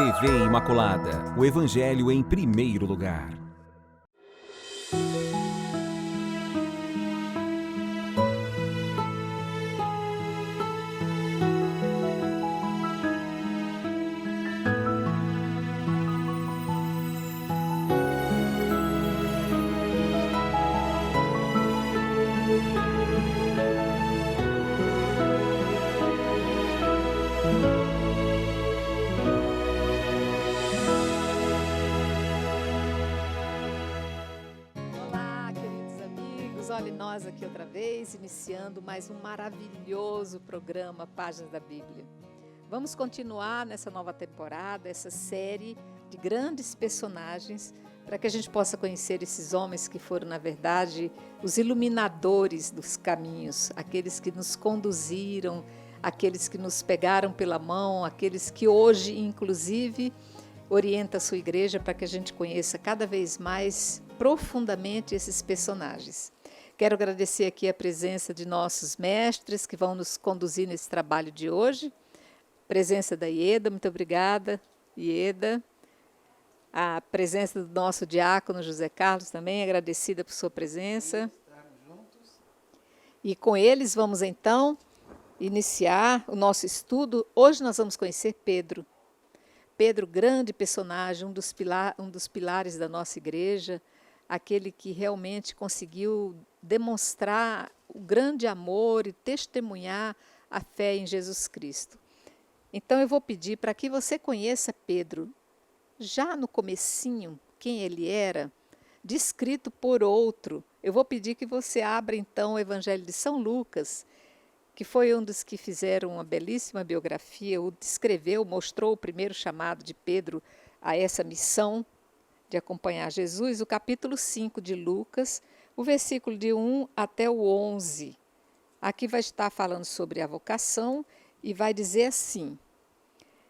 TV Imaculada, o Evangelho em primeiro lugar. Olhe nós aqui outra vez, iniciando mais um maravilhoso programa Páginas da Bíblia. Vamos continuar nessa nova temporada, essa série de grandes personagens, para que a gente possa conhecer esses homens que foram, na verdade, os iluminadores dos caminhos, aqueles que nos conduziram, aqueles que nos pegaram pela mão, aqueles que hoje, inclusive, orientam a sua igreja para que a gente conheça cada vez mais profundamente esses personagens. Quero agradecer aqui a presença de nossos mestres que vão nos conduzir nesse trabalho de hoje. Presença da Ieda, muito obrigada, Ieda. A presença do nosso diácono José Carlos também, agradecida por sua presença. E com eles vamos então iniciar o nosso estudo. Hoje nós vamos conhecer Pedro. Pedro, grande personagem, um dos pilares da nossa igreja, aquele que realmente conseguiu demonstrar o grande amor e testemunhar a fé em Jesus Cristo. Então eu vou pedir para que você conheça Pedro, já no comecinho, quem ele era, descrito por outro. Eu vou pedir que você abra então o Evangelho de São Lucas, que foi um dos que fizeram uma belíssima biografia, o descreveu, mostrou o primeiro chamado de Pedro a essa missão de acompanhar Jesus, o capítulo 5 de Lucas, o versículo de 1 até o 11. Aqui vai estar falando sobre a vocação e vai dizer assim: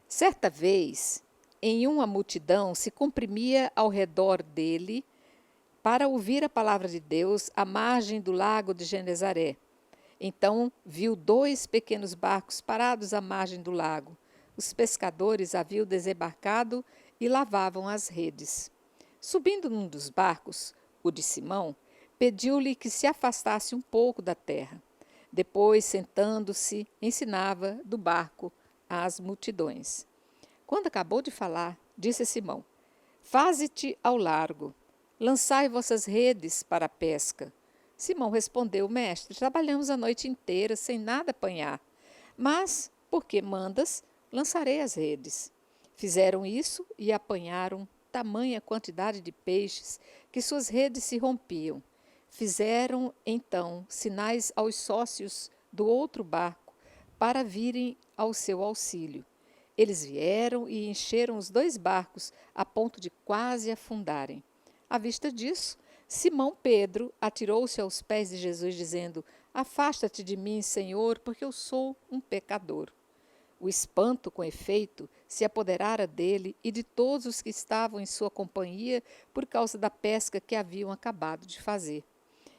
certa vez, em uma multidão se comprimia ao redor dele para ouvir a palavra de Deus à margem do lago de Genezaré. Então viu 2 pequenos barcos parados à margem do lago. Os pescadores haviam desembarcado e lavavam as redes. Subindo num dos barcos, o de Simão, pediu-lhe que se afastasse um pouco da terra. Depois, sentando-se, ensinava do barco às multidões. Quando acabou de falar, disse a Simão: faze-te ao largo, lançai vossas redes para a pesca. Simão respondeu: mestre, trabalhamos a noite inteira sem nada apanhar, mas, porque mandas, lançarei as redes. Fizeram isso e apanharam tamanha quantidade de peixes que suas redes se rompiam. Fizeram, então, sinais aos sócios do outro barco para virem ao seu auxílio. Eles vieram e encheram os 2 barcos a ponto de quase afundarem. À vista disso, Simão Pedro atirou-se aos pés de Jesus, dizendo: afasta-te de mim, Senhor, porque eu sou um pecador. O espanto, com efeito, se apoderara dele e de todos os que estavam em sua companhia por causa da pesca que haviam acabado de fazer.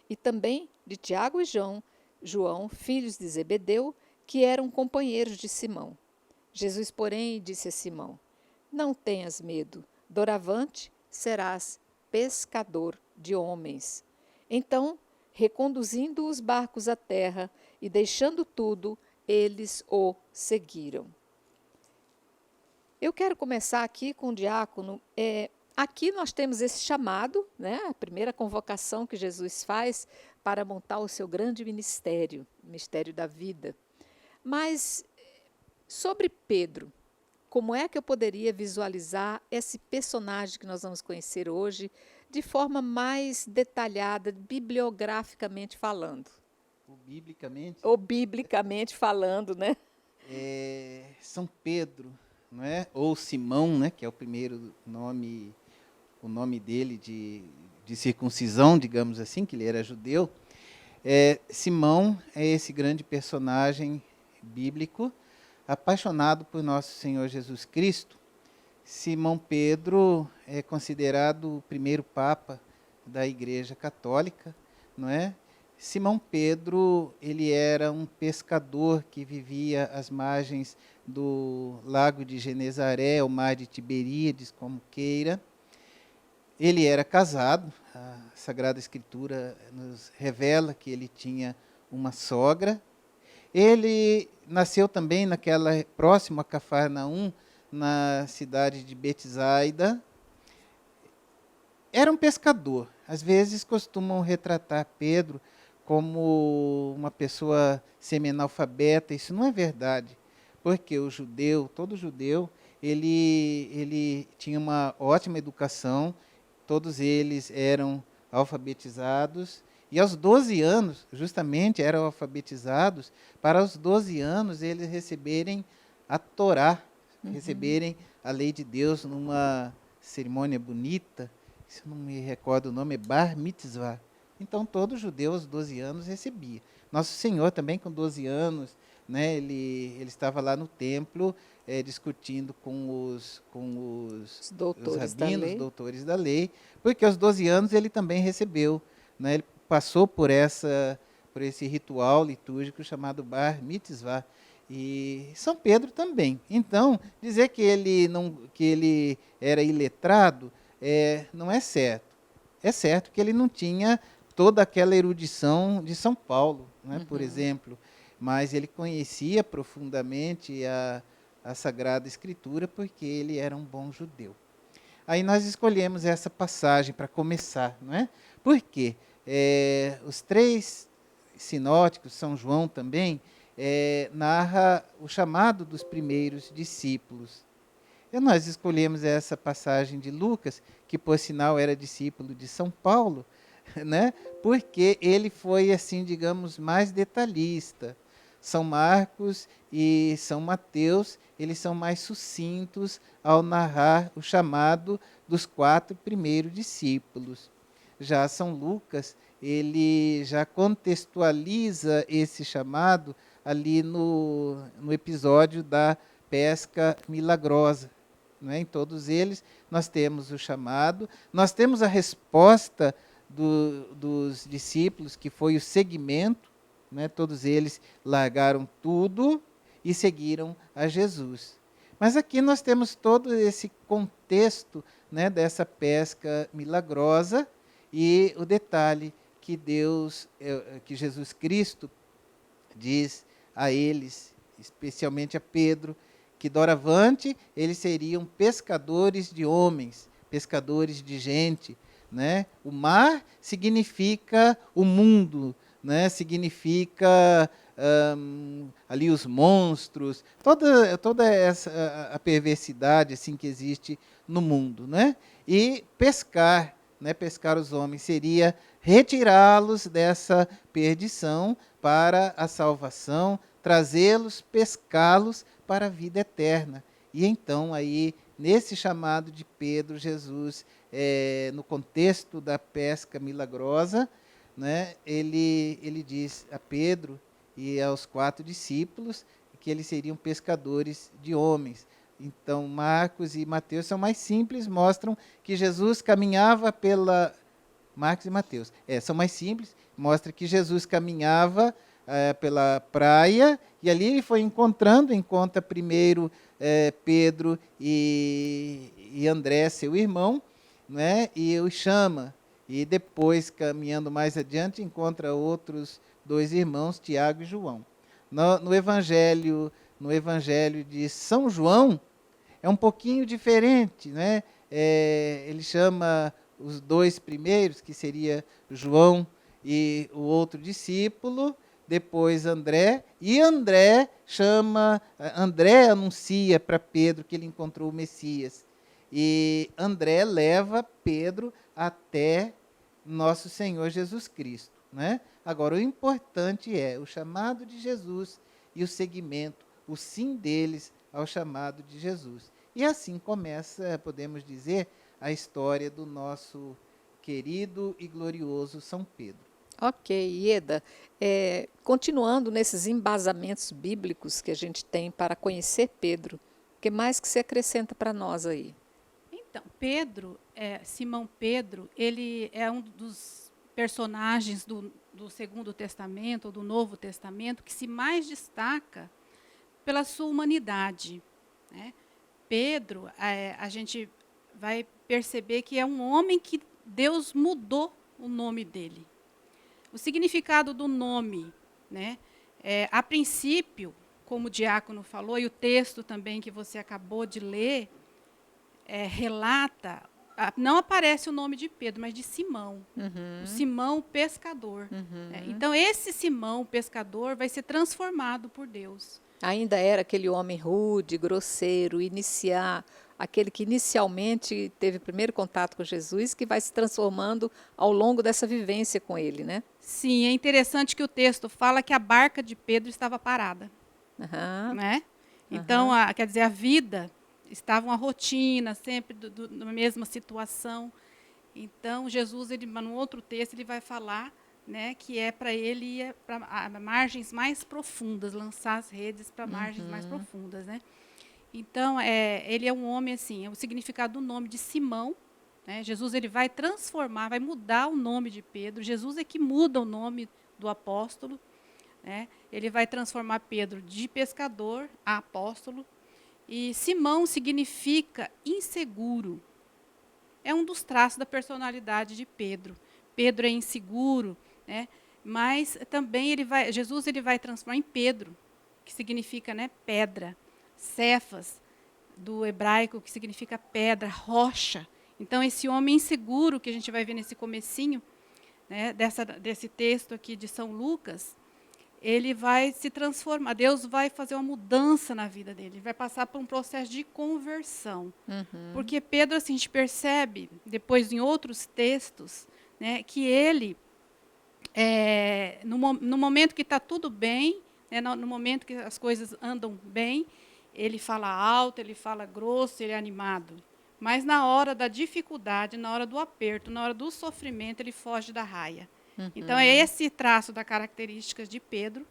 E também de Tiago e João, filhos de Zebedeu, que eram companheiros de Simão. Jesus, porém, disse a Simão: não tenhas medo, doravante serás pescador de homens. Então, reconduzindo os barcos à terra e deixando tudo, eles o seguiram. Eu quero começar aqui com o diácono. Aqui nós temos esse chamado, né, a primeira convocação que Jesus faz para montar o seu grande ministério, o mistério da vida. Mas sobre Pedro, como é que eu poderia visualizar esse personagem que nós vamos conhecer hoje de forma mais detalhada, bibliograficamente falando? Ou biblicamente falando, né? São Pedro, não é? Ou Simão, né? Que é o primeiro nome, o nome dele de circuncisão, digamos assim, que ele era judeu. Simão é esse grande personagem bíblico, apaixonado por nosso Senhor Jesus Cristo. Simão Pedro é considerado o primeiro papa da Igreja Católica, não é? Simão Pedro, ele era um pescador que vivia às margens do lago de Genezaré, o mar de Tiberíades, como queira. Ele era casado, a Sagrada Escritura nos revela que ele tinha uma sogra. Ele nasceu também naquela próximo a Cafarnaum, na cidade de Betsaida. Era um pescador. Às vezes costumam retratar Pedro como uma pessoa semi-analfabeta. Isso não é verdade, porque o judeu, todo judeu, ele tinha uma ótima educação, todos eles eram alfabetizados, e aos 12 anos, justamente, eram alfabetizados, para aos 12 anos eles receberem a Torá, receberem a lei de Deus numa cerimônia bonita, se eu não me recordo o nome, é Bar Mitzvah. Então, todo judeu aos 12 anos recebia. Nosso Senhor também, com 12 anos, né, ele estava lá no templo, discutindo com os rabinos, doutores da lei, porque aos 12 anos ele também recebeu, né, ele passou por esse ritual litúrgico chamado Bar Mitzvah. E São Pedro também. Então, dizer que ele era iletrado não é certo. É certo que ele não tinha toda aquela erudição de São Paulo, né, por exemplo, mas ele conhecia profundamente a Sagrada Escritura porque ele era um bom judeu. Aí nós escolhemos essa passagem para começar, não é? Por quê? Os três sinóticos, São João também, narra o chamado dos primeiros discípulos. E nós escolhemos essa passagem de Lucas, que por sinal era discípulo de São Paulo, né? Porque ele foi, assim, digamos, mais detalhista. São Marcos e São Mateus, eles são mais sucintos ao narrar o chamado dos 4 primeiros discípulos. Já São Lucas, ele já contextualiza esse chamado ali no episódio da pesca milagrosa. Não é? Em todos eles, nós temos o chamado, nós temos a resposta dos discípulos, que foi o seguimento, né? Todos eles largaram tudo e seguiram a Jesus. Mas aqui nós temos todo esse contexto, né, dessa pesca milagrosa e o detalhe que que Jesus Cristo diz a eles, especialmente a Pedro, que doravante eles seriam pescadores de homens, pescadores de gente, né? O mar significa o mundo, né? Significa ali os monstros, toda essa a perversidade assim que existe no mundo, né? E pescar, né? Pescar os homens seria retirá-los dessa perdição para a salvação, trazê-los, pescá-los para a vida eterna. E então, aí, nesse chamado de Pedro, Jesus, no contexto da pesca milagrosa, né, ele diz a Pedro e aos 4 discípulos que eles seriam pescadores de homens. Então, Marcos e Mateus são mais simples, mostram que Jesus caminhava pela... Marcos e Mateus. São mais simples, mostra que Jesus caminhava pela praia, e ali ele foi encontra primeiro Pedro e André, seu irmão, né, e os chama. E depois, caminhando mais adiante, encontra outros 2 irmãos, Tiago e João. No Evangelho de São João, é um pouquinho diferente, né? Ele chama os 2 primeiros, que seria João e o outro discípulo, depois André, e André anuncia para Pedro que ele encontrou o Messias. E André leva Pedro até nosso Senhor Jesus Cristo, né? Agora, o importante é o chamado de Jesus e o seguimento, o sim deles ao chamado de Jesus. E assim começa, podemos dizer, a história do nosso querido e glorioso São Pedro. Ok, Ieda, continuando nesses embasamentos bíblicos que a gente tem para conhecer Pedro, o que mais que você acrescenta para nós aí? Então, Simão Pedro, ele é um dos personagens do Segundo Testamento, ou do Novo Testamento, que se mais destaca pela sua humanidade, né? Pedro, a gente vai perceber que é um homem que Deus mudou o nome dele. O significado do nome, né? A princípio, como o diácono falou, e o texto também que você acabou de ler, relata, não aparece o nome de Pedro, mas de Simão. O Simão pescador. Então, esse Simão pescador vai ser transformado por Deus. Ainda era aquele homem rude, grosseiro, aquele que inicialmente teve o primeiro contato com Jesus, que vai se transformando ao longo dessa vivência com ele, né? Sim, é interessante que o texto fala que a barca de Pedro estava parada. Né? Então, quer dizer, a vida estava uma rotina, sempre na mesma situação. Então, Jesus, no outro texto, ele vai falar, né, que é para ele ir para margens mais profundas, lançar as redes para margens mais profundas, né? Então, ele é um homem assim, o significado do nome de Simão, né? Jesus ele vai transformar, vai mudar o nome de Pedro. Jesus é que muda o nome do apóstolo, né? Ele vai transformar Pedro de pescador a apóstolo. E Simão significa inseguro. É um dos traços da personalidade de Pedro. Pedro é inseguro, né? Mas também Jesus ele vai transformar em Pedro, que significa, né, pedra. Cefas, do hebraico, que significa pedra, rocha. Então, esse homem inseguro que a gente vai ver nesse comecinho, né, desse texto aqui de São Lucas, ele vai se transformar. Deus vai fazer uma mudança na vida dele. Ele vai passar por um processo de conversão. Porque Pedro, assim, a gente percebe, depois em outros textos, né, que ele, no momento que está tudo bem, né, no momento que as coisas andam bem, ele fala alto, ele fala grosso, ele é animado. Mas na hora da dificuldade, na hora do aperto, na hora do sofrimento, ele foge da raia. Então, é esse traço da características de Pedro,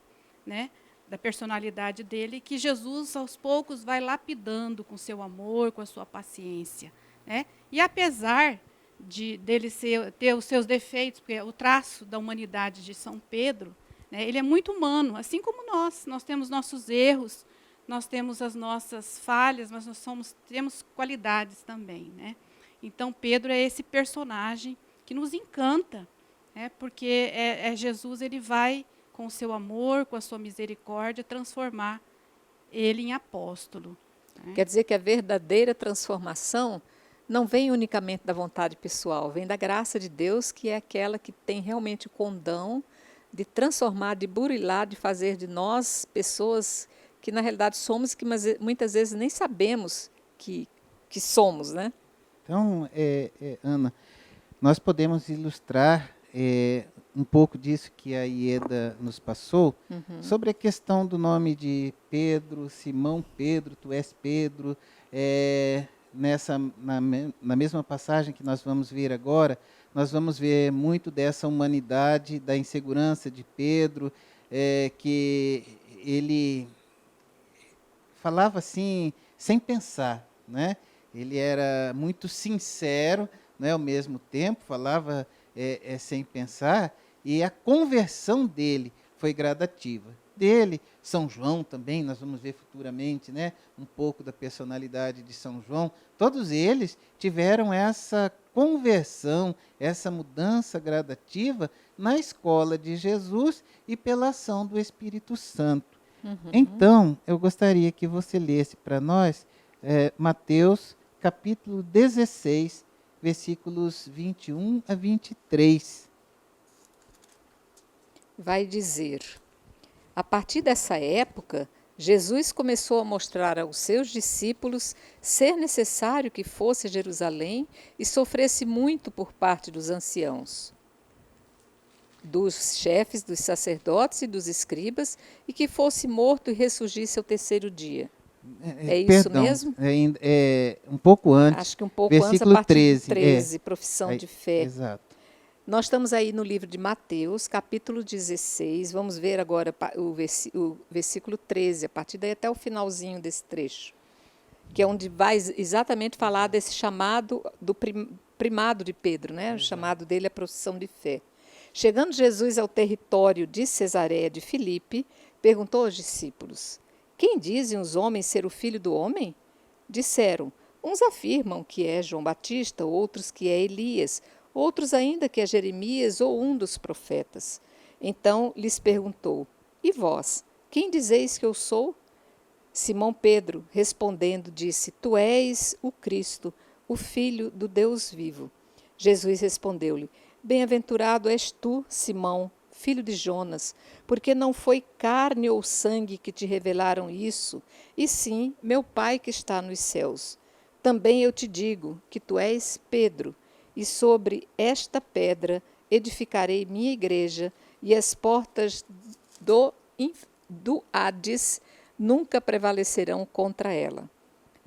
né, da personalidade dele, que Jesus, aos poucos, vai lapidando com seu amor, com a sua paciência, né? E apesar dele ter os seus defeitos, porque o traço da humanidade de São Pedro, né, ele é muito humano, assim como nós. Nós temos nossos erros, nós temos as nossas falhas, mas temos qualidades também, né? Então, Pedro é esse personagem que nos encanta, né? Porque Jesus, ele vai, com o seu amor, com a sua misericórdia, transformar ele em apóstolo. Né? Quer dizer que a verdadeira transformação não vem unicamente da vontade pessoal, vem da graça de Deus, que é aquela que tem realmente o condão de transformar, de burilar, de fazer de nós pessoas que na realidade somos, que muitas vezes nem sabemos que somos, né? Então, Ana, nós podemos ilustrar um pouco disso que a Ieda nos passou, sobre a questão do nome de Pedro, Simão Pedro, tu és Pedro. Na mesma passagem que nós vamos ver agora, nós vamos ver muito dessa humanidade, da insegurança de Pedro, que ele falava assim, sem pensar, né? Ele era muito sincero, né? Ao mesmo tempo, falava sem pensar, e a conversão dele foi gradativa. Dele, São João também, nós vamos ver futuramente, né? Um pouco da personalidade de São João. Todos eles tiveram essa conversão, essa mudança gradativa na escola de Jesus e pela ação do Espírito Santo. Então, eu gostaria que você lesse para nós Mateus, capítulo 16, versículos 21 a 23. Vai dizer: a partir dessa época, Jesus começou a mostrar aos seus discípulos ser necessário que fosse a Jerusalém e sofresse muito por parte dos anciãos, dos chefes, dos sacerdotes e dos escribas, e que fosse morto e ressurgisse ao terceiro dia. É isso mesmo? Um pouco antes. Acho que um pouco versículo antes, a partir 13, do 13, profissão de fé. Exato. Nós estamos aí no livro de Mateus, capítulo 16. Vamos ver agora o versículo 13, a partir daí até o finalzinho desse trecho, que é onde vai exatamente falar desse chamado do primado de Pedro, né? O chamado dele é a profissão de fé. Chegando Jesus ao território de Cesareia de Filipe, perguntou aos discípulos: Quem dizem os homens ser o filho do homem? Disseram, uns afirmam que é João Batista, outros que é Elias, outros ainda que é Jeremias ou um dos profetas. Então lhes perguntou, e vós, quem dizeis que eu sou? Simão Pedro, respondendo, disse, tu és o Cristo, o Filho do Deus vivo. Jesus respondeu-lhe, bem-aventurado és tu, Simão, filho de Jonas, porque não foi carne ou sangue que te revelaram isso, e sim meu Pai que está nos céus. Também eu te digo que tu és Pedro, e sobre esta pedra edificarei minha igreja, e as portas do Hades nunca prevalecerão contra ela.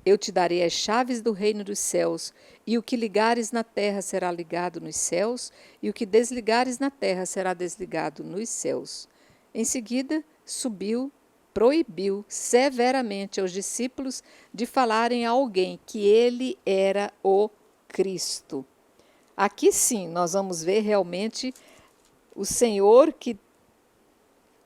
Eu te darei as chaves do reino dos céus, e o que ligares na terra será ligado nos céus, e o que desligares na terra será desligado nos céus. Em seguida, subiu, proibiu severamente aos discípulos de falarem a alguém que ele era o Cristo. Aqui sim, nós vamos ver realmente o Senhor que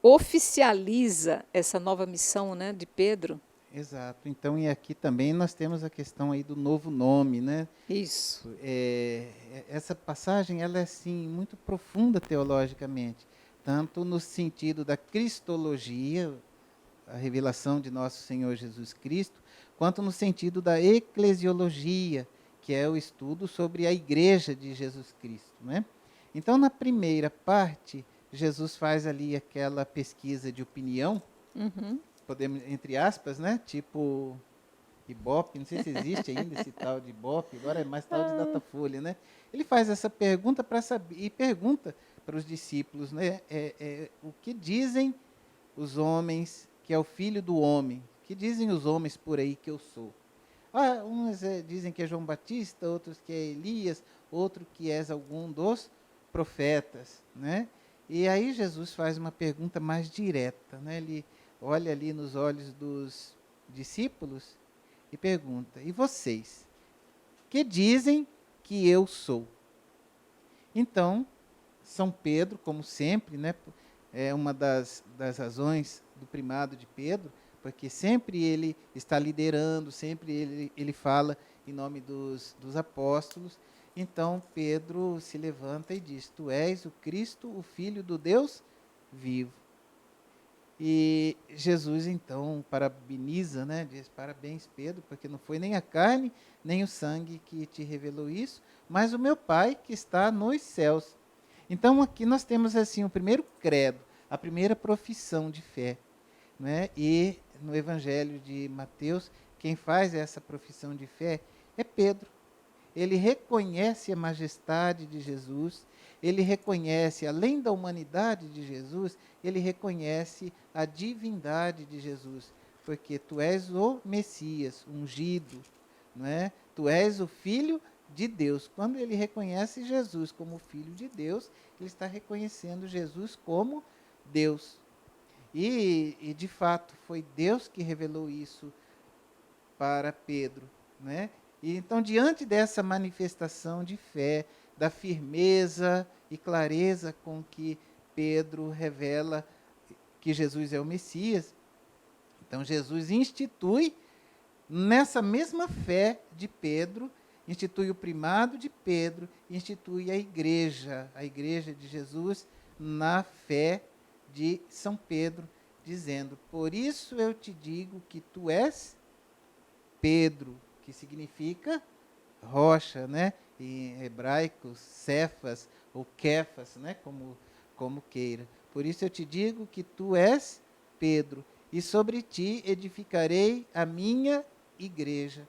oficializa essa nova missão, né, de Pedro. Exato. Então, e aqui também nós temos a questão aí do novo nome, né? Isso. Essa passagem, ela é, assim, muito profunda teologicamente, tanto no sentido da cristologia, a revelação de nosso Senhor Jesus Cristo, quanto no sentido da eclesiologia, que é o estudo sobre a igreja de Jesus Cristo, né? Então, na primeira parte, Jesus faz ali aquela pesquisa de opinião, podemos, entre aspas, né? Tipo Ibope, não sei se existe ainda esse tal de Ibope, agora é mais tal de Datafolha, né? Ele faz essa pergunta para saber, e pergunta para os discípulos, né? O que dizem os homens que é o filho do homem? O que dizem os homens por aí que eu sou? Uns dizem que é João Batista, outros que é Elias, outro que és algum dos profetas, né? E aí Jesus faz uma pergunta mais direta, né? Ele olha ali nos olhos dos discípulos e pergunta, e vocês? Que dizem que eu sou? Então, São Pedro, como sempre, né? É uma das razões do primado de Pedro, porque sempre ele está liderando, sempre ele fala em nome dos apóstolos. Então Pedro se levanta e diz, tu és o Cristo, o Filho do Deus vivo. E Jesus então parabeniza, né? Diz, parabéns Pedro, porque não foi nem a carne, nem o sangue que te revelou isso, mas o meu Pai que está nos céus. Então aqui nós temos assim o primeiro credo, a primeira profissão de fé, né? E no Evangelho de Mateus, quem faz essa profissão de fé é Pedro. Ele reconhece a majestade de Jesus, ele reconhece, além da humanidade de Jesus, ele reconhece a divindade de Jesus, porque tu és o Messias, ungido, não é? Tu és o Filho de Deus. Quando ele reconhece Jesus como Filho de Deus, ele está reconhecendo Jesus como Deus. E de fato, foi Deus que revelou isso para Pedro, né? E então, diante dessa manifestação de fé, da firmeza e clareza com que Pedro revela que Jesus é o Messias, então Jesus institui, nessa mesma fé de Pedro, institui o primado de Pedro, institui a igreja de Jesus na fé de São Pedro, dizendo, por isso eu te digo que tu és Pedro, que significa rocha, né? Em hebraico, Cefas ou Kefas, né? Como queira. Por isso eu te digo que tu és Pedro, e sobre ti edificarei a minha igreja.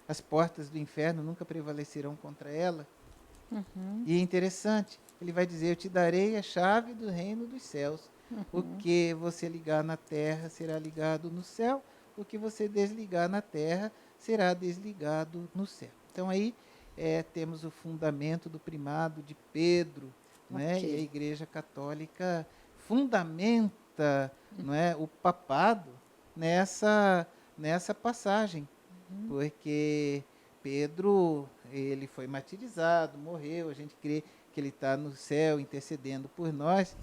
As portas do inferno nunca prevalecerão contra ela. E é interessante, ele vai dizer, eu te darei a chave do reino dos céus. O que você ligar na terra será ligado no céu, o que você desligar na terra será desligado no céu. Então aí temos o fundamento do primado de Pedro, né? E a Igreja Católica fundamenta, não é, o papado nessa passagem, porque Pedro, ele foi martirizado, morreu, a gente crê que ele está no céu intercedendo por nós,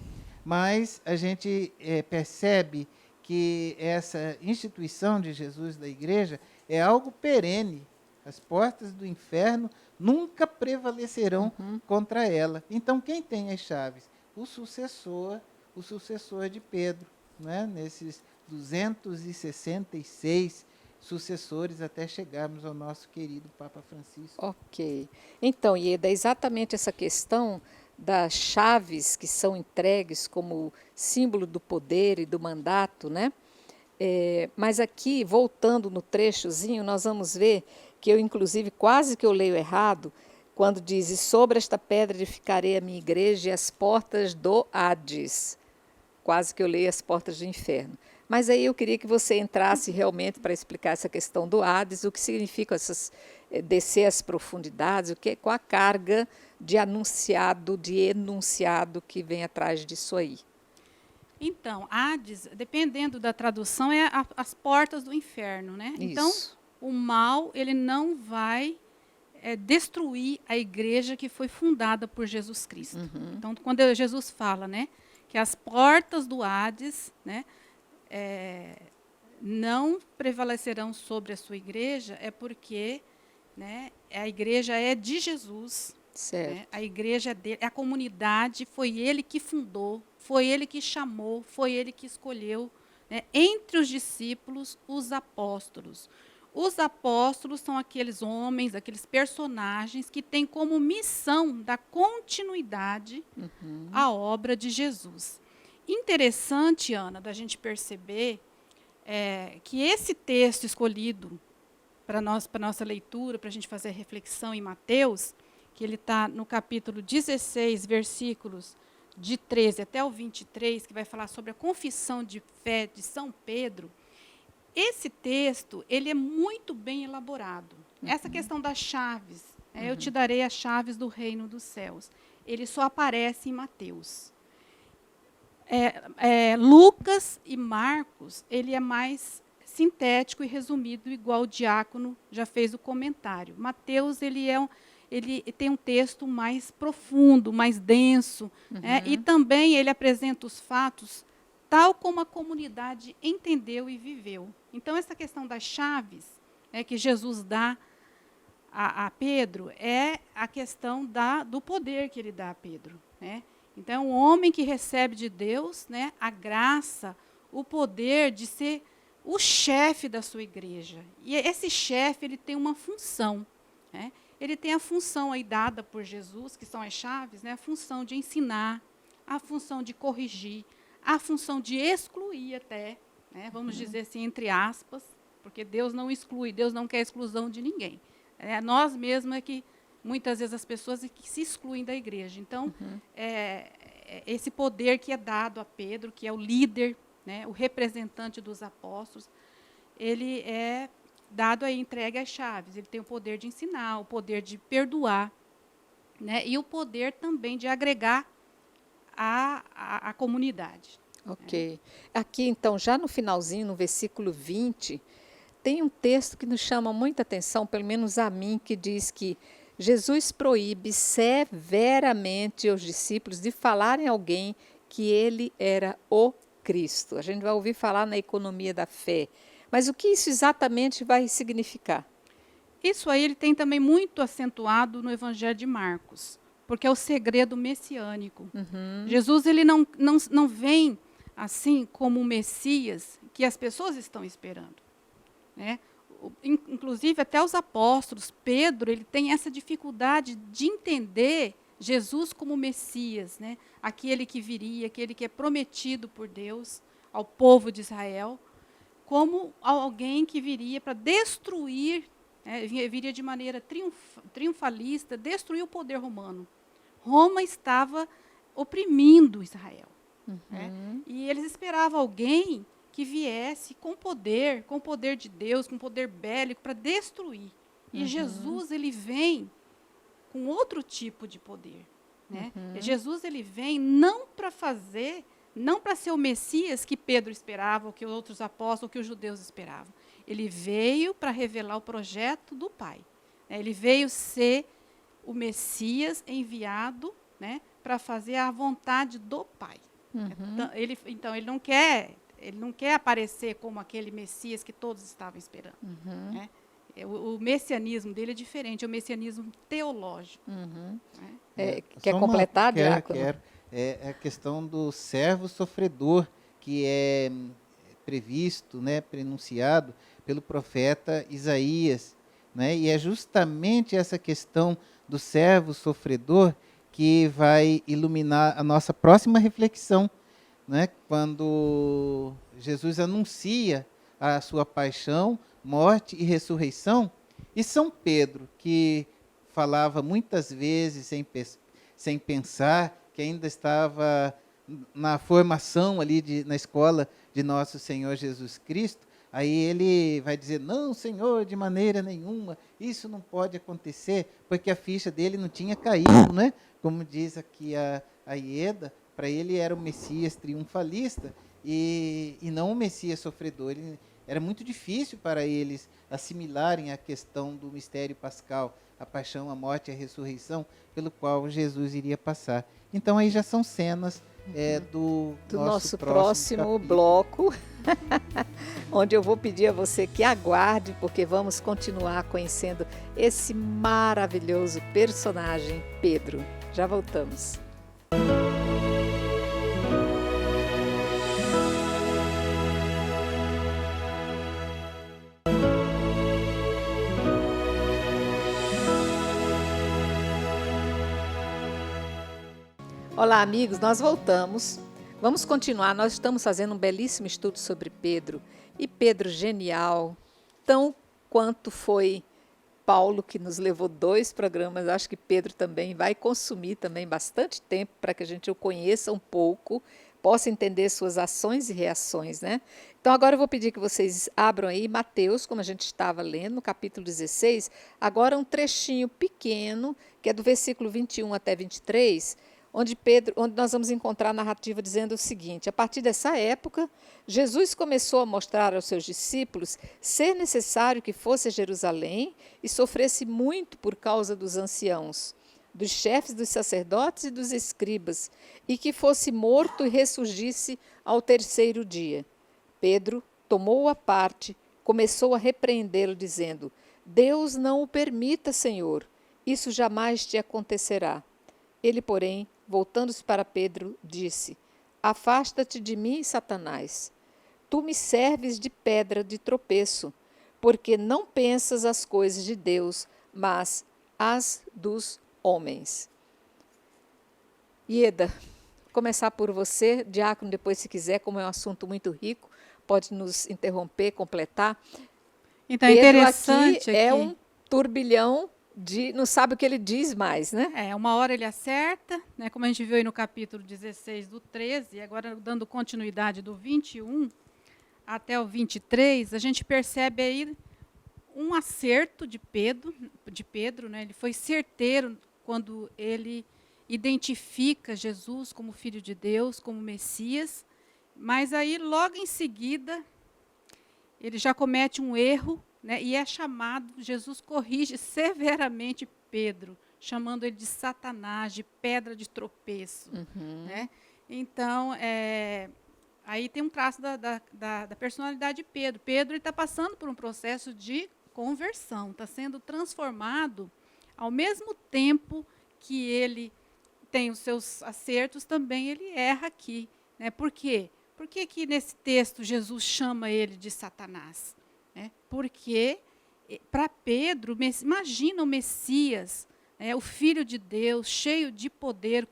mas a gente percebe que essa instituição de Jesus da igreja é algo perene. As portas do inferno nunca prevalecerão contra ela. Então, quem tem as chaves? O sucessor de Pedro, né? Nesses 266 sucessores até chegarmos ao nosso querido Papa Francisco. Ok. Então, Ieda, exatamente essa questão das chaves que são entregues como símbolo do poder e do mandato, né? Mas aqui, voltando no trechozinho, nós vamos ver que eu, inclusive, quase que eu leio errado, quando diz, e sobre esta pedra edificarei a minha igreja e as portas do Hades. Quase que eu leio as portas do inferno. Mas aí eu queria que você entrasse realmente para explicar essa questão do Hades, o que significa descer às profundidades, qual a carga de anunciado, de enunciado que vem atrás disso aí. Então, Hades, dependendo da tradução, é as portas do inferno, né? Isso. Então, o mal, ele não vai destruir a igreja que foi fundada por Jesus Cristo. Então, quando Jesus fala, né, que as portas do Hades, né, não prevalecerão sobre a sua igreja, é porque, né, a igreja é de Jesus. Certo. Né, a igreja é dele, a comunidade, foi ele que fundou, foi ele que chamou, foi ele que escolheu, né, entre os discípulos, os apóstolos. Os apóstolos são aqueles homens, aqueles personagens que têm como missão dar continuidade à obra de Jesus. Interessante, Ana, da gente perceber que esse texto escolhido para nossa leitura, para a gente fazer reflexão em Mateus, que ele está no capítulo 16, versículos de 13 até o 23, que vai falar sobre a confissão de fé de São Pedro. Esse texto, ele é muito bem elaborado. Essa questão das chaves, eu te darei as chaves do reino dos céus, ele só aparece em Mateus. Lucas e Marcos, ele é mais sintético e resumido, igual o Diácono já fez o comentário. Mateus, ele tem um texto mais profundo, mais denso, e também ele apresenta os fatos tal como a comunidade entendeu e viveu. Então, essa questão das chaves que Jesus dá a Pedro é a questão do poder que ele dá a Pedro. Né? Então, o homem que recebe de Deus, né, a graça, o poder de ser o chefe da sua igreja. E esse chefe, ele tem uma função. Né? Ele tem a função aí dada por Jesus, que são as chaves, né, a função de ensinar, a função de corrigir, a função de excluir até, né, vamos dizer assim, entre aspas, porque Deus não exclui, Deus não quer exclusão de ninguém. Nós mesmos é que, muitas vezes, as pessoas que se excluem da igreja. Então, esse poder que é dado a Pedro, que é o líder, né, o representante dos apóstolos, ele é dado aí, entregue as chaves. Ele tem o poder de ensinar, o poder de perdoar, né, e o poder também de agregar a comunidade. Ok. Aqui, então, já no finalzinho, no versículo 20, tem um texto que nos chama muita atenção, pelo menos a mim, que diz que Jesus proíbe severamente aos discípulos de falarem a alguém que ele era o Cristo. A gente vai ouvir falar na economia da fé. Mas o que isso exatamente vai significar? Isso aí ele tem também muito acentuado no Evangelho de Marcos, porque é o segredo messiânico. Jesus, ele não vem assim como o Messias que as pessoas estão esperando. Né? Inclusive, até os apóstolos, Pedro, ele tem essa dificuldade de entender Jesus como Messias, né? Aquele que viria, aquele que é prometido por Deus ao povo de Israel, como alguém que viria para destruir, viria de maneira triunfalista, destruir o poder romano. Roma estava oprimindo Israel. Né? E eles esperavam alguém que viesse com poder de Deus, com poder bélico, para destruir. E Jesus, ele vem com outro tipo de poder. Né? Jesus, ele vem não para ser o Messias que Pedro esperava, ou que outros apóstolos, ou que os judeus esperavam. Ele veio para revelar o projeto do Pai. Ele veio ser o Messias enviado, né, para fazer a vontade do Pai. Então, ele não quer ele não quer aparecer como aquele Messias que todos estavam esperando. Né? O messianismo dele é diferente, é o messianismo teológico. Né? Quer completar, Diácono? Quero. É a questão do servo sofredor, que é previsto, né, pronunciado pelo profeta Isaías. Né? E é justamente essa questão do servo sofredor que vai iluminar a nossa próxima reflexão, né? Quando Jesus anuncia a sua paixão, morte e ressurreição, e São Pedro, que falava muitas vezes sem pensar, que ainda estava na formação ali na escola de nosso Senhor Jesus Cristo, aí ele vai dizer, não, Senhor, de maneira nenhuma, isso não pode acontecer, porque a ficha dele não tinha caído, né? Como diz aqui a Ieda, para ele era o Messias triunfalista e não o Messias sofredor. Era muito difícil para eles assimilarem a questão do mistério pascal, a paixão, a morte e a ressurreição, pelo qual Jesus iria passar. Então aí já são cenas do nosso próximo bloco, onde eu vou pedir a você que aguarde, porque vamos continuar conhecendo esse maravilhoso personagem, Pedro. Já voltamos. Olá, amigos, nós voltamos. Vamos continuar, nós estamos fazendo um belíssimo estudo sobre Pedro. E Pedro genial, tão quanto foi Paulo, que nos levou 2 programas. Acho que Pedro também vai consumir também bastante tempo para que a gente o conheça um pouco, possa entender suas ações e reações, né? Então agora eu vou pedir que vocês abram aí Mateus, como a gente estava lendo, no capítulo 16, agora um trechinho pequeno, que é do versículo 21 até 23, onde nós vamos encontrar a narrativa dizendo o seguinte: a partir dessa época, Jesus começou a mostrar aos seus discípulos ser necessário que fosse a Jerusalém e sofresse muito por causa dos anciãos, dos chefes dos sacerdotes e dos escribas, e que fosse morto e ressurgisse ao 3º dia. Pedro tomou-o à parte, começou a repreendê-lo, dizendo: Deus não o permita, Senhor, isso jamais te acontecerá. Ele, porém, voltando-se para Pedro, disse: Afasta-te de mim, Satanás. Tu me serves de pedra de tropeço, porque não pensas as coisas de Deus, mas as dos homens. Ieda, começar por você, Diácono, depois, se quiser, como é um assunto muito rico, pode nos interromper, completar. Então, Pedro interessante aqui é um turbilhão não sabe o que ele diz mais, né? Uma hora ele acerta, né, como a gente viu aí no capítulo 16 do 13, agora dando continuidade do 21 até o 23, a gente percebe aí um acerto de Pedro, né? Ele foi certeiro quando ele identifica Jesus como Filho de Deus, como Messias, mas aí logo em seguida ele já comete um erro, né, e é chamado, Jesus corrige severamente Pedro, chamando ele de Satanás, de pedra de tropeço. Né? Então, aí tem um traço da personalidade de Pedro. Pedro está passando por um processo de conversão, está sendo transformado, ao mesmo tempo que ele tem os seus acertos, também ele erra aqui. Né? Por quê? Por que nesse texto Jesus chama ele de Satanás? Porque, para Pedro, imagina o Messias, o Filho de Deus, cheio de poder,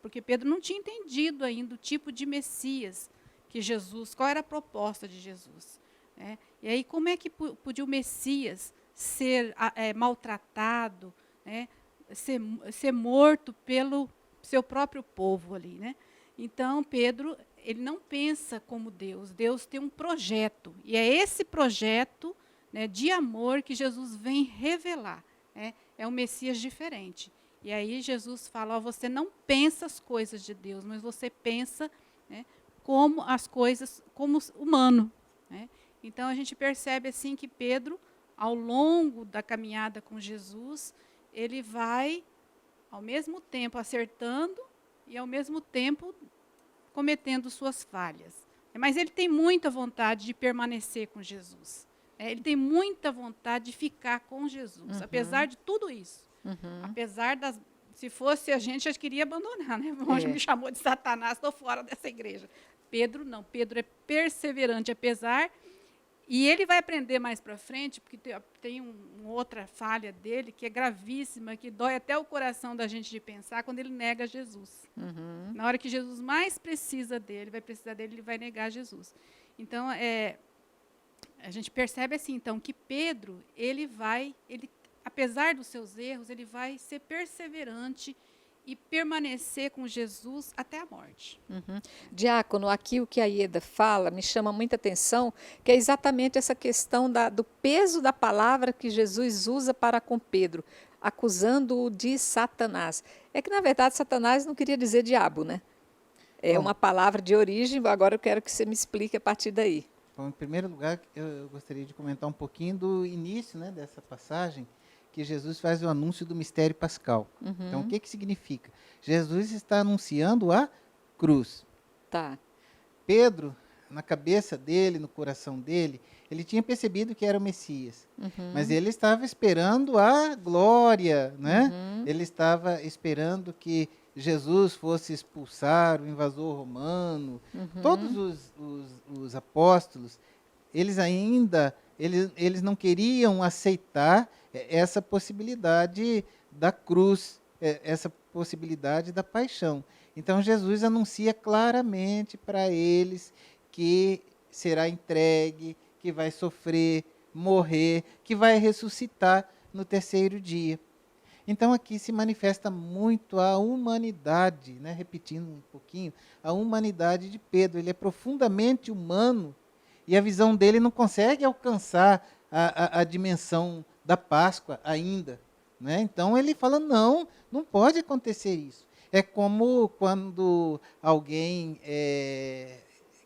porque Pedro não tinha entendido ainda o tipo de Messias que Jesus, qual era a proposta de Jesus. Né? E aí, como é que podia o Messias ser maltratado, né? ser morto pelo seu próprio povo ali, né? Então, Pedro, ele não pensa como Deus. Deus tem um projeto. E é esse projeto, né, de amor que Jesus vem revelar. Né? É um Messias diferente. E aí Jesus fala, você não pensa as coisas de Deus, mas você pensa, né, como as coisas, como humano. Né? Então, a gente percebe assim que Pedro, ao longo da caminhada com Jesus, ele vai, ao mesmo tempo, acertando e, ao mesmo tempo, cometendo suas falhas. Mas ele tem muita vontade de permanecer com Jesus. Ele tem muita vontade de ficar com Jesus, apesar de tudo isso. Apesar das... Se fosse a gente, já queria abandonar, né? O anjo me chamou de Satanás, estou fora dessa igreja. Pedro não, Pedro é perseverante, apesar... E ele vai aprender mais para frente, porque tem uma outra falha dele, que é gravíssima, que dói até o coração da gente de pensar, quando ele nega Jesus. Na hora que Jesus mais precisa dele, vai precisar dele, ele vai negar Jesus. Então, a gente percebe assim, então, que Pedro, ele apesar dos seus erros, ele vai ser perseverante e permanecer com Jesus até a morte. Diácono, aqui o que a Ieda fala me chama muita atenção, que é exatamente essa questão do peso da palavra que Jesus usa para com Pedro, acusando-o de Satanás. É que, na verdade, Satanás não queria dizer diabo, né? É uma palavra de origem, agora eu quero que você me explique a partir daí. Bom, em primeiro lugar, eu gostaria de comentar um pouquinho do início, né, dessa passagem, que Jesus faz o anúncio do mistério pascal. Então, o que significa? Jesus está anunciando a cruz. Tá. Pedro, na cabeça dele, no coração dele, ele tinha percebido que era o Messias. Mas ele estava esperando a glória, né? Ele estava esperando que Jesus fosse expulsar o invasor romano. Todos os apóstolos, eles não queriam aceitar essa possibilidade da cruz, essa possibilidade da paixão. Então, Jesus anuncia claramente para eles que será entregue, que vai sofrer, morrer, que vai ressuscitar no terceiro dia. Então, aqui se manifesta muito a humanidade, né? Repetindo um pouquinho, a humanidade de Pedro. Ele é profundamente humano e a visão dele não consegue alcançar a dimensão da Páscoa ainda, né? Então ele fala, não pode acontecer isso. É como quando alguém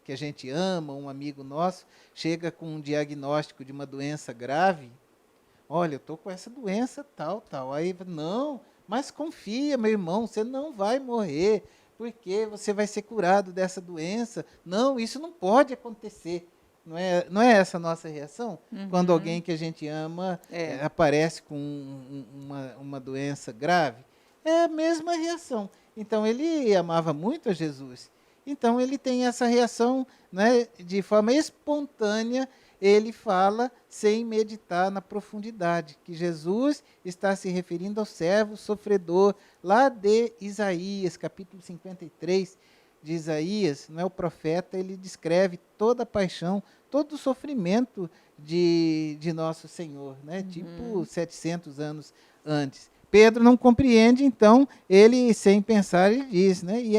que a gente ama, um amigo nosso, chega com um diagnóstico de uma doença grave. Olha, eu estou com essa doença tal. Aí, não, mas confia, meu irmão, você não vai morrer, porque você vai ser curado dessa doença. Não, isso não pode acontecer. Não é essa a nossa reação? Quando alguém que a gente ama aparece com uma doença grave? É a mesma reação. Então, ele amava muito a Jesus. Então, ele tem essa reação, né, de forma espontânea, ele fala sem meditar na profundidade, que Jesus está se referindo ao servo sofredor, lá de Isaías, capítulo 53, de Isaías, não é, o profeta, ele descreve toda a paixão, todo o sofrimento de nosso Senhor, né? Tipo 700 anos antes. Pedro não compreende, então, ele, sem pensar, ele diz, né? E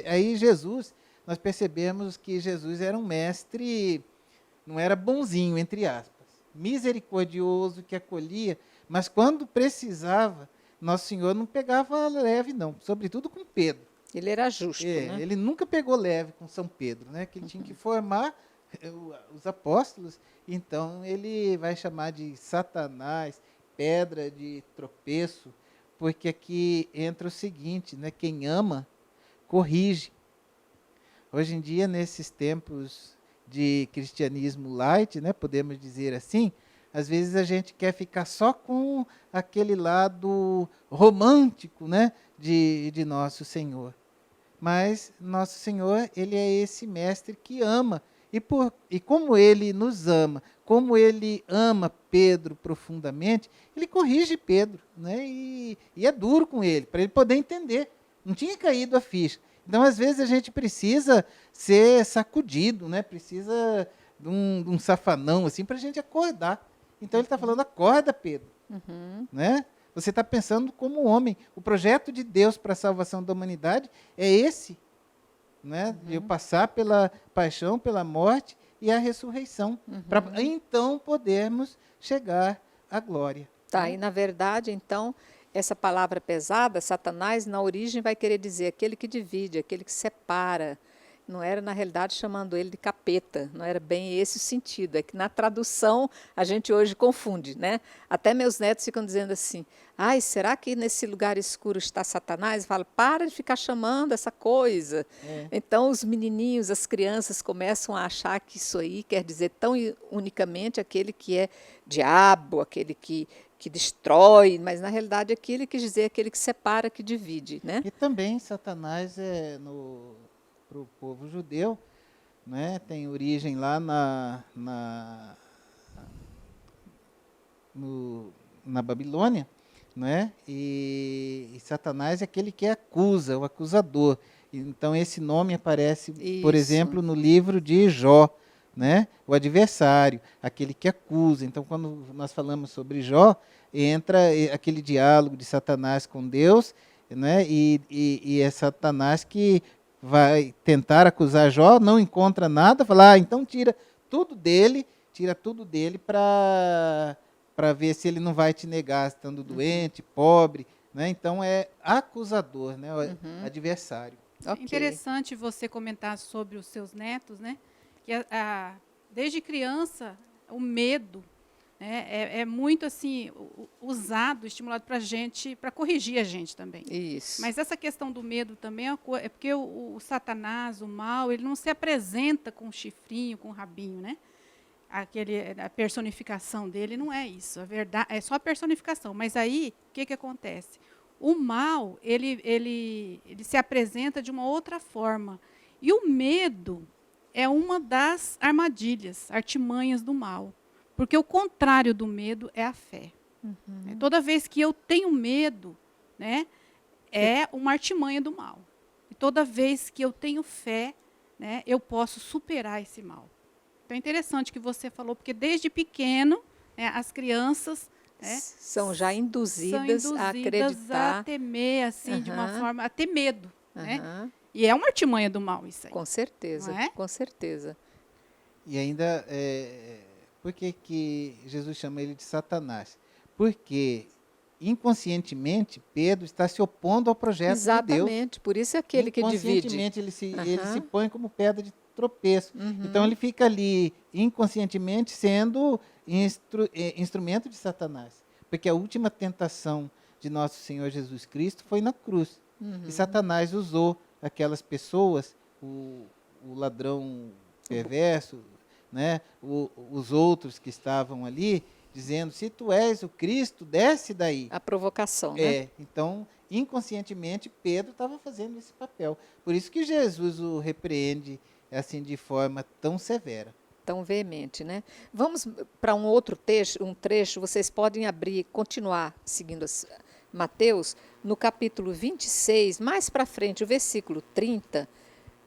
aí Jesus, nós percebemos que Jesus era um mestre, não era bonzinho, entre aspas, misericordioso, que acolhia, mas quando precisava, nosso Senhor não pegava leve, não, sobretudo com Pedro. Ele era justo, né? Ele nunca pegou leve com São Pedro, né? Que ele tinha que formar os apóstolos, então ele vai chamar de Satanás, pedra de tropeço, porque aqui entra o seguinte, né? Quem ama, corrige. Hoje em dia, nesses tempos de cristianismo light, né? Podemos dizer assim, às vezes a gente quer ficar só com aquele lado romântico, né? de nosso Senhor. Mas nosso Senhor, ele é esse mestre que ama. E como ele nos ama, como ele ama Pedro profundamente, ele corrige Pedro, né? E é duro com ele, para ele poder entender. Não tinha caído a ficha. Então, às vezes, a gente precisa ser sacudido, né? Precisa de um safanão, assim, para a gente acordar. Então, ele está falando, acorda, Pedro. Né? Você está pensando como homem. O projeto de Deus para a salvação da humanidade é esse, né? De eu passar pela paixão, pela morte e a ressurreição, para então podermos chegar à glória. Tá, e na verdade, então, essa palavra pesada, Satanás, na origem vai querer dizer aquele que divide, aquele que separa. Não era, na realidade, chamando ele de capeta, não era bem esse o sentido. É que na tradução a gente hoje confunde, né? Até meus netos ficam dizendo assim, ai, será que nesse lugar escuro está Satanás? Eu falo, para de ficar chamando essa coisa. Então os menininhos, as crianças começam a achar que isso aí quer dizer tão unicamente aquele que é diabo, aquele que destrói, mas na realidade aquele quis dizer aquele que separa, que divide, né? E também Satanás para o povo judeu, né, tem origem lá na Babilônia, né, e Satanás é aquele que acusa, o acusador. Então esse nome aparece, por exemplo, no livro de Jó, né, o adversário, aquele que acusa. Então quando nós falamos sobre Jó, entra aquele diálogo de Satanás com Deus, né, e é Satanás que vai tentar acusar Jó, não encontra nada, fala, então tira tudo dele para ver se ele não vai te negar estando doente, pobre, né? Então é acusador, né? Adversário. Okay. Interessante você comentar sobre os seus netos, né? Que desde criança o medo, né, é muito assim usado, estimulado para a gente, para corrigir a gente também. Isso. Mas essa questão do medo também é porque o Satanás, o mal, ele não se apresenta com um chifrinho, com um rabinho, né? A personificação dele não é isso. A verdade é só a personificação. Mas aí o que acontece? O mal ele se apresenta de uma outra forma. E o medo é uma das artimanhas do mal. Porque o contrário do medo é a fé. Toda vez que eu tenho medo, né, é uma artimanha do mal. E toda vez que eu tenho fé, né, eu posso superar esse mal. Então é interessante que você falou, porque desde pequeno, né, as crianças, né, são já induzidas a acreditar, a temer, assim, de uma forma, a ter medo. Né? E é uma artimanha do mal isso aí. Com certeza, não é? Com certeza. E ainda, por que Jesus chama ele de Satanás? Porque inconscientemente Pedro está se opondo ao projeto de Deus. Exatamente, por isso é aquele que divide. Inconscientemente ele se põe como pedra de tropeço. Então ele fica ali inconscientemente sendo instrumento de Satanás. Porque a última tentação de nosso Senhor Jesus Cristo foi na cruz. E Satanás usou aquelas pessoas, o ladrão perverso, né, os outros que estavam ali, dizendo, se tu és o Cristo, desce daí. A provocação, né? Então, inconscientemente, Pedro estava fazendo esse papel. Por isso que Jesus o repreende assim de forma tão severa. Tão veemente, né? Vamos para um outro trecho, vocês podem abrir, continuar seguindo Mateus, no capítulo 26, mais para frente, o versículo 30,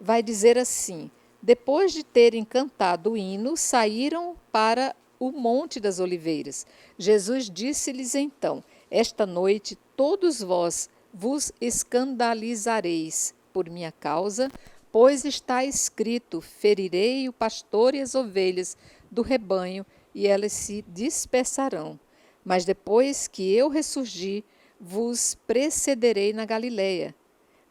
vai dizer assim, depois de terem cantado o hino, saíram para o Monte das Oliveiras. Jesus disse-lhes então, esta noite todos vós vos escandalizareis por minha causa, pois está escrito, ferirei o pastor e as ovelhas do rebanho, e elas se dispersarão. Mas depois que eu ressurgir, vos precederei na Galileia.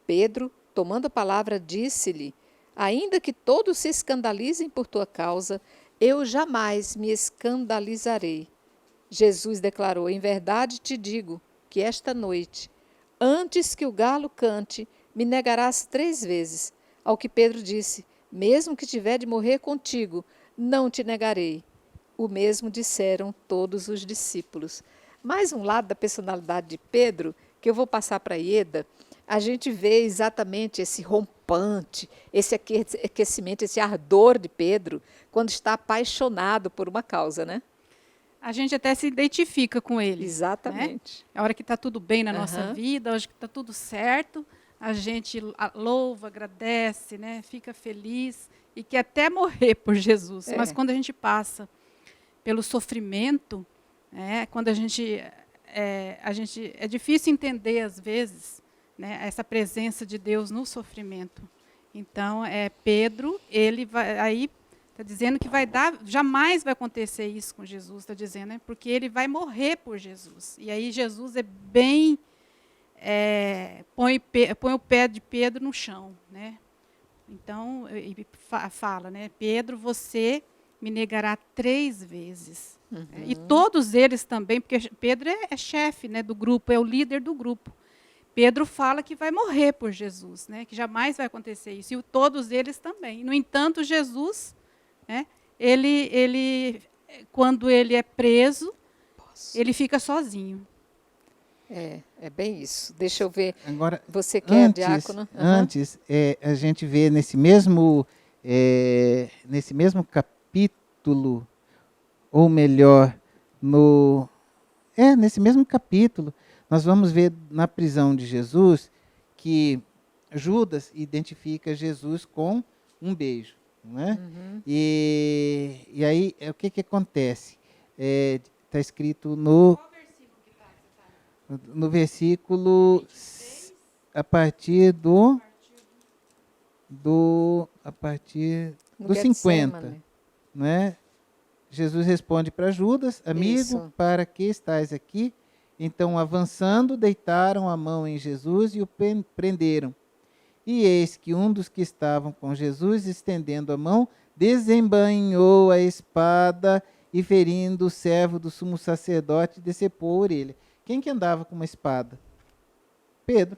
Pedro, tomando a palavra, disse-lhe, ainda que todos se escandalizem por tua causa, eu jamais me escandalizarei. Jesus declarou, em verdade te digo que esta noite, antes que o galo cante, me negarás 3 vezes. Ao que Pedro disse, mesmo que tiver de morrer contigo, não te negarei. O mesmo disseram todos os discípulos. Mais um lado da personalidade de Pedro, que eu vou passar para a Ieda, a gente vê exatamente esse rompante, esse aquecimento, esse ardor de Pedro, quando está apaixonado por uma causa, né? A gente até se identifica com ele. Exatamente. Né? A hora que está tudo bem na nossa vida, a hora que está tudo certo, a gente louva, agradece, né? Fica feliz e quer até morrer por Jesus. Mas quando a gente passa pelo sofrimento, quando a gente é difícil entender às vezes, né, essa presença de Deus no sofrimento. Então, Pedro, ele vai aí está dizendo que jamais vai acontecer isso com Jesus, está dizendo, né, porque ele vai morrer por Jesus. E aí Jesus põe o pé de Pedro no chão, né? Então, fala, né? Pedro, você me negará 3 vezes. E todos eles também, porque Pedro é chefe, né, do grupo, é o líder do grupo. Pedro fala que vai morrer por Jesus, né, que jamais vai acontecer isso. E todos eles também. No entanto, Jesus, né, ele quando ele é preso, ele fica sozinho. É bem isso. Deixa eu ver. Agora, Você quer, diácono? Antes, a gente vê nesse mesmo capítulo, ou melhor, nesse mesmo capítulo, nós vamos ver na prisão de Jesus que Judas identifica Jesus com um beijo. Não é? E aí, o que acontece? Está escrito no versículo a partir do 50, não é? Jesus responde para Judas: amigo, isso. Para que estás aqui? Então, avançando, deitaram a mão em Jesus e o prenderam. E eis que um dos que estavam com Jesus, estendendo a mão, desembainhou a espada e, ferindo o servo do sumo sacerdote, decepou a orelha. Quem que andava com uma espada? Pedro.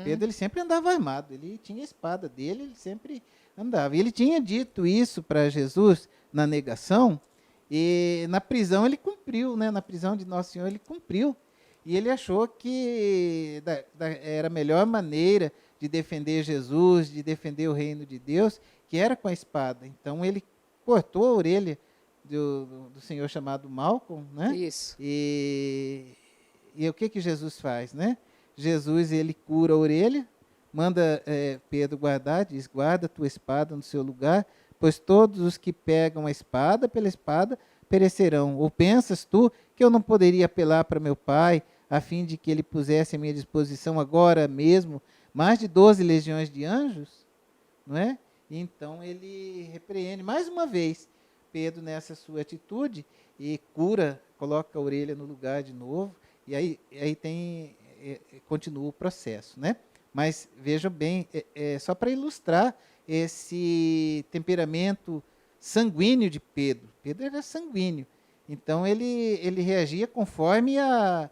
Pedro, ele sempre andava armado, ele tinha a espada dele, ele sempre andava. E ele tinha dito isso para Jesus na negação, e na prisão ele cumpriu, né? Na prisão de Nosso Senhor ele cumpriu. E ele achou que era a melhor maneira de defender Jesus, de defender o reino de Deus, que era com a espada. Então ele cortou a orelha do senhor chamado Malcolm, né? Isso. E o que Jesus faz, né? Jesus, ele cura a orelha, manda Pedro guardar, diz: guarda a tua espada no seu lugar, pois todos os que pegam a espada pela espada perecerão. Ou pensas tu que eu não poderia apelar para meu pai, a fim de que ele pusesse à minha disposição agora mesmo mais de 12 legiões de anjos? Não é? Então ele repreende mais uma vez Pedro nessa sua atitude e cura, coloca a orelha no lugar de novo, e aí continua o processo, né? Mas vejam bem, só para ilustrar esse temperamento sanguíneo de Pedro. Pedro era sanguíneo, então ele reagia conforme a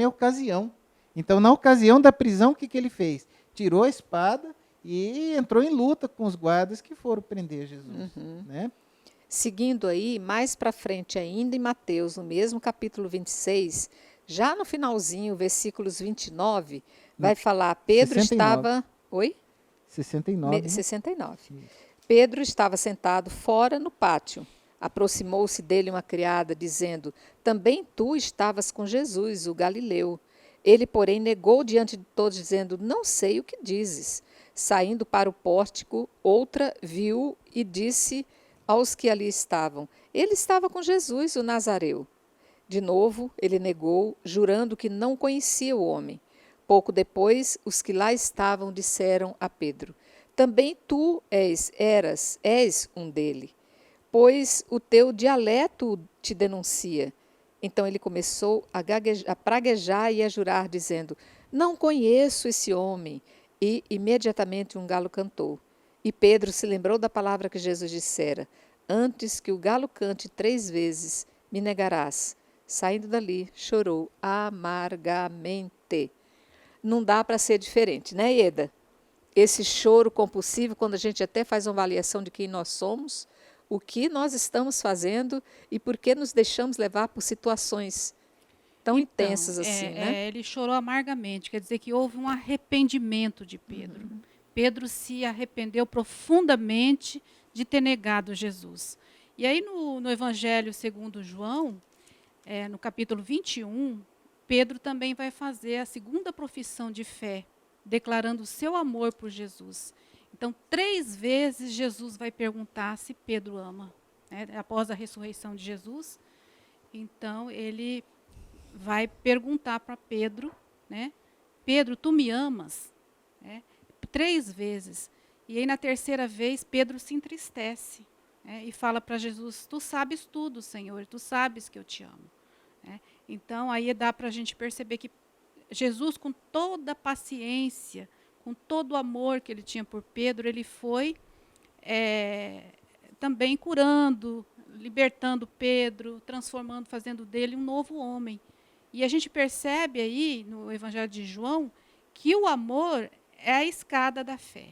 ocasião. Então, na ocasião da prisão, o que ele fez? Tirou a espada e entrou em luta com os guardas que foram prender Jesus, né? Seguindo aí, mais para frente ainda em Mateus, no mesmo capítulo 26, já no finalzinho, versículos 29, vai falar, Pedro 69. estava... Oi? 69. 69. Pedro estava sentado fora no pátio. Aproximou-se dele uma criada, dizendo, também tu estavas com Jesus, o Galileu. Ele, porém, negou diante de todos, dizendo, não sei o que dizes. Saindo para o pórtico, outra viu e disse aos que ali estavam, ele estava com Jesus, o Nazareu. De novo, ele negou, jurando que não conhecia o homem. Pouco depois, os que lá estavam disseram a Pedro, também tu és um dele, pois o teu dialeto te denuncia. Então ele começou a praguejar e a jurar, dizendo, não conheço esse homem. E imediatamente um galo cantou. E Pedro se lembrou da palavra que Jesus dissera, antes que o galo cante 3 vezes, me negarás. Saindo dali, chorou amargamente. Não dá para ser diferente, né, Ieda? Esse choro compulsivo, quando a gente até faz uma avaliação de quem nós somos, o que nós estamos fazendo e por que nos deixamos levar por situações tão intensas assim, né? Ele chorou amargamente, quer dizer que houve um arrependimento de Pedro. Pedro se arrependeu profundamente de ter negado Jesus. E aí no Evangelho segundo João, no capítulo 21, Pedro também vai fazer a segunda profissão de fé, declarando o seu amor por Jesus. Então, 3 vezes Jesus vai perguntar se Pedro ama. Após a ressurreição de Jesus, então ele vai perguntar para Pedro, né? Pedro, tu me amas? 3 vezes. E aí, na 3ª vez, Pedro se entristece, e fala para Jesus, tu sabes tudo, Senhor, tu sabes que eu te amo. Então, aí dá para a gente perceber que Jesus, com toda a paciência, com todo o amor que ele tinha por Pedro, ele foi também curando, libertando Pedro, transformando, fazendo dele um novo homem. E a gente percebe aí, no Evangelho de João, que o amor é a escada da fé.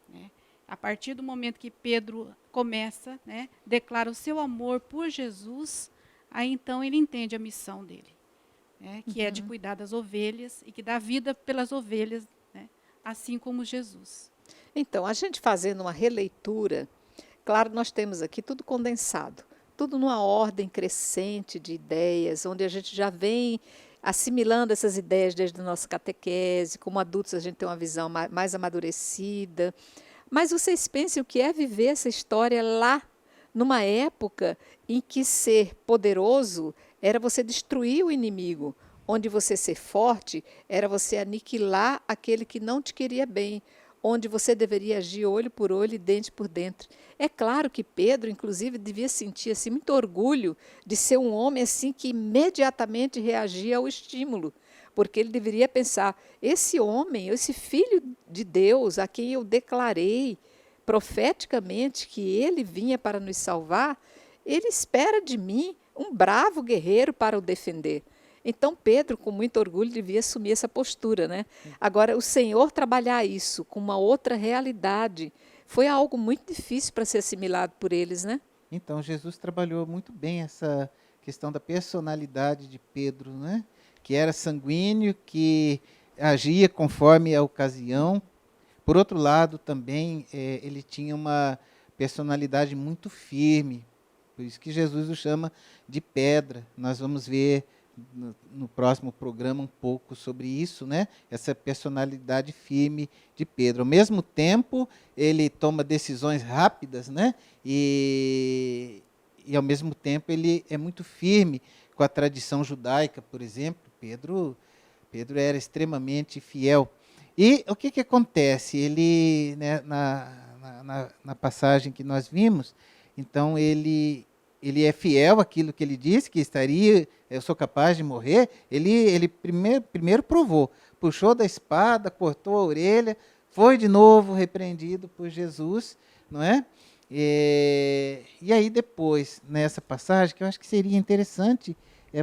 Né? A partir do momento que Pedro começa, né, declara o seu amor por Jesus, aí então ele entende a missão dele, né, que é de cuidar das ovelhas e que dá vida pelas ovelhas, né, assim como Jesus. Então, a gente fazendo uma releitura, claro, nós temos aqui tudo condensado, tudo numa ordem crescente de ideias, onde a gente já vem assimilando essas ideias desde a nossa catequese, como adultos a gente tem uma visão mais amadurecida. Mas vocês pensem o que é viver essa história lá, numa época em que ser poderoso era você destruir o inimigo, onde você ser forte era você aniquilar aquele que não te queria bem, onde você deveria agir olho por olho e dente por dente. É claro que Pedro, inclusive, devia sentir assim, muito orgulho de ser um homem assim que imediatamente reagia ao estímulo, porque ele deveria pensar, esse homem, esse filho de Deus, a quem eu declarei profeticamente que ele vinha para nos salvar, ele espera de mim um bravo guerreiro para o defender. Então, Pedro, com muito orgulho, devia assumir essa postura, né? Agora, o Senhor trabalhar isso com uma outra realidade foi algo muito difícil para ser assimilado por eles, né? Então, Jesus trabalhou muito bem essa questão da personalidade de Pedro, né? Que era sanguíneo, que agia conforme a ocasião. Por outro lado, também, ele tinha uma personalidade muito firme. Por isso que Jesus o chama de pedra. Nós vamos ver no próximo programa um pouco sobre isso, né? Essa personalidade firme de Pedro. Ao mesmo tempo, ele toma decisões rápidas, né? E ao mesmo tempo ele é muito firme com a tradição judaica, por exemplo. Pedro era extremamente fiel. E o que acontece? Ele, né, na passagem que nós vimos, então ele é fiel àquilo que ele disse, que eu sou capaz de morrer. Ele primeiro provou, puxou da espada, cortou a orelha, foi de novo repreendido por Jesus, não é? E aí depois, nessa passagem, que eu acho que seria interessante,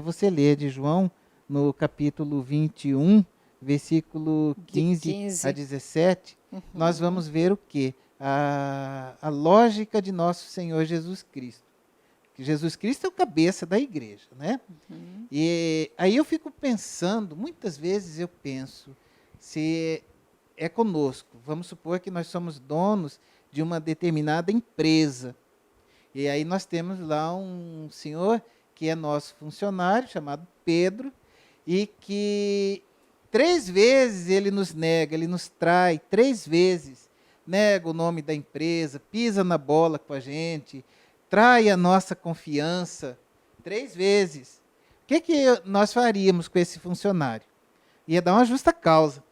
você ler de João, no capítulo 21, versículo 15 a 17, nós vamos ver o quê? A lógica de nosso Senhor Jesus Cristo. Que Jesus Cristo é o cabeça da igreja, né? E aí eu fico pensando, muitas vezes eu penso, se é conosco, vamos supor que nós somos donos de uma determinada empresa, e aí nós temos lá um senhor que é nosso funcionário, chamado Pedro, e que 3 vezes ele nos nega, ele nos trai, 3 vezes, nega o nome da empresa, pisa na bola com a gente, trai a nossa confiança 3 vezes. O que nós faríamos com esse funcionário? Ia dar uma justa causa.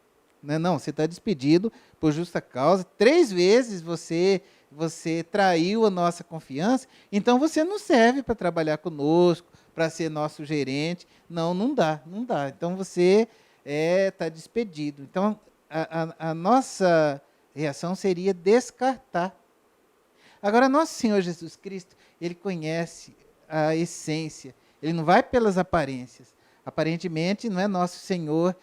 Né? Não, você está despedido por justa causa. 3 vezes você traiu a nossa confiança, então você não serve para trabalhar conosco, para ser nosso gerente. Não dá. Então você está despedido. Então a nossa reação seria descartar. Agora, nosso Senhor Jesus Cristo, ele conhece a essência. Ele não vai pelas aparências. Aparentemente, não é nosso Senhor,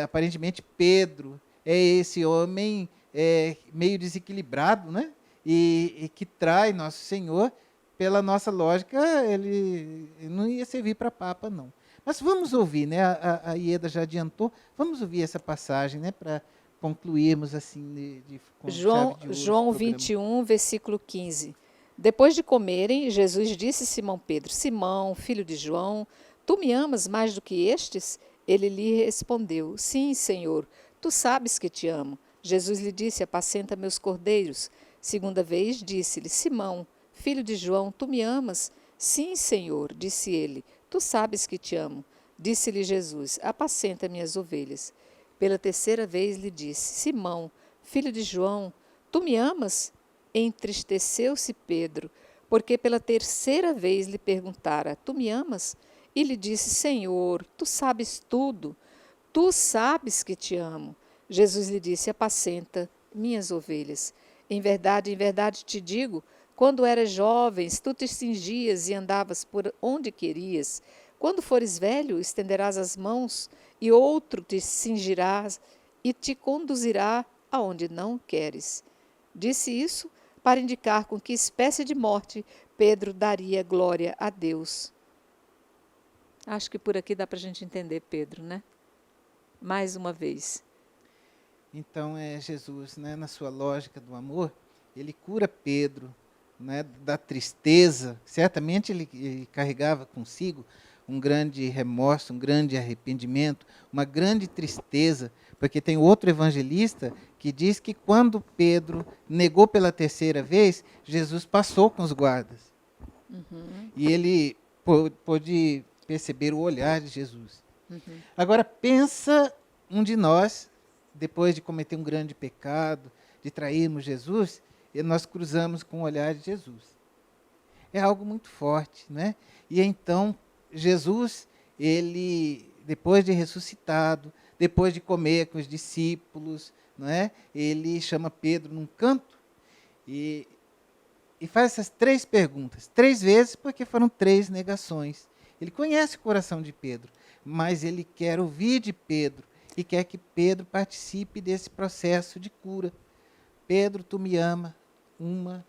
aparentemente Pedro é esse homem meio desequilibrado, né? E que trai nosso Senhor. Pela nossa lógica, ele não ia servir para papa, não. Mas vamos ouvir, né? A Ieda já adiantou, vamos ouvir essa passagem, né? Para concluirmos assim com João 21, versículo 15. Depois de comerem, Jesus disse a Simão Pedro: Simão, filho de João, tu me amas mais do que estes? Ele lhe respondeu: Sim, Senhor, tu sabes que te amo. Jesus lhe disse: Apacenta meus cordeiros. Segunda vez disse-lhe: Simão, filho de João, tu me amas? Sim, Senhor, disse ele, tu sabes que te amo. Disse-lhe Jesus: Apacenta minhas ovelhas. Pela 3ª vez lhe disse: Simão, filho de João, tu me amas? Entristeceu-se Pedro, porque pela 3ª vez lhe perguntara: Tu me amas? E lhe disse: Senhor, tu sabes tudo, tu sabes que te amo. Jesus lhe disse: apacenta minhas ovelhas. Em verdade te digo, quando eras jovem, tu te cingias e andavas por onde querias. Quando fores velho, estenderás as mãos e outro te cingirás e te conduzirá aonde não queres. Disse isso para indicar com que espécie de morte Pedro daria glória a Deus. Acho que por aqui dá para a gente entender Pedro, né? Mais uma vez. Então, Jesus, né, na sua lógica do amor, ele cura Pedro, né, da tristeza. Certamente ele carregava consigo um grande remorso, um grande arrependimento, uma grande tristeza, porque tem outro evangelista que diz que quando Pedro negou pela terceira vez, Jesus passou com os guardas. E ele pôde perceber o olhar de Jesus. Agora, pensa um de nós, depois de cometer um grande pecado, de trairmos Jesus, e nós cruzamos com o olhar de Jesus. É algo muito forte, né? E então, Jesus, ele, depois de ressuscitado, depois de comer com os discípulos, não é? Ele chama Pedro num canto e faz essas 3 perguntas, 3 vezes, porque foram 3 negações. Ele conhece o coração de Pedro, mas ele quer ouvir de Pedro e quer que Pedro participe desse processo de cura. Pedro, tu me ama 1,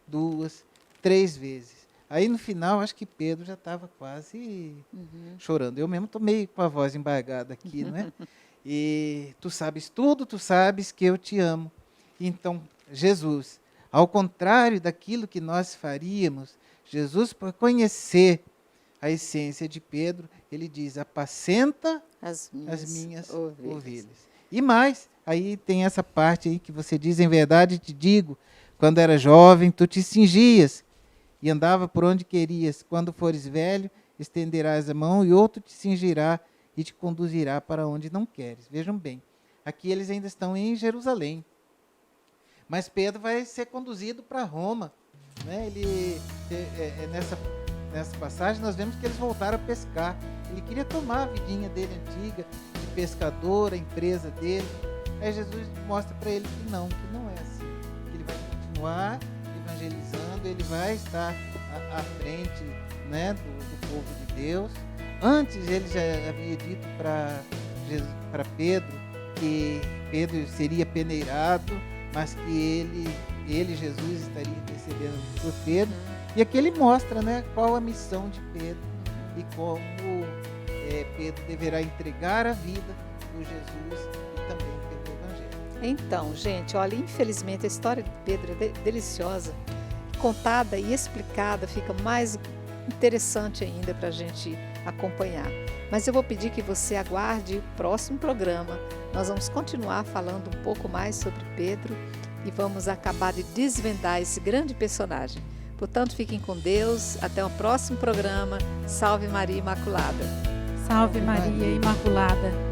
2, 3 vezes. Aí no final, acho que Pedro já estava quase chorando. Eu mesmo estou meio com a voz embargada aqui, não é? E tu sabes tudo, tu sabes que eu te amo. Então, Jesus, ao contrário daquilo que nós faríamos, Jesus, por conhecer a essência de Pedro, ele diz: apacenta as minhas ovelhas. E mais, aí tem essa parte aí que você diz: em verdade te digo, quando era jovem, tu te cingias e andava por onde querias. Quando fores velho, estenderás a mão e outro te cingirá e te conduzirá para onde não queres. Vejam bem, aqui eles ainda estão em Jerusalém. Mas Pedro vai ser conduzido para Roma. Né? Nessa passagem nós vemos que eles voltaram a pescar. Ele queria tomar a vidinha dele antiga, de pescador, a empresa dele. Aí Jesus mostra para ele que não é assim. Que ele vai continuar evangelizando, ele vai estar à frente, né, do povo de Deus. Antes ele já havia dito para Pedro que Pedro seria peneirado, mas que ele, Jesus, estaria intercedendo por Pedro. E aqui ele mostra, né, qual a missão de Pedro e como Pedro deverá entregar a vida por Jesus e também pelo Evangelho. Então, gente, olha, infelizmente a história de Pedro é deliciosa. Contada e explicada fica mais interessante ainda para a gente acompanhar. Mas eu vou pedir que você aguarde o próximo programa. Nós vamos continuar falando um pouco mais sobre Pedro e vamos acabar de desvendar esse grande personagem. Portanto, fiquem com Deus. Até o próximo programa. Salve Maria Imaculada. Salve Maria Imaculada.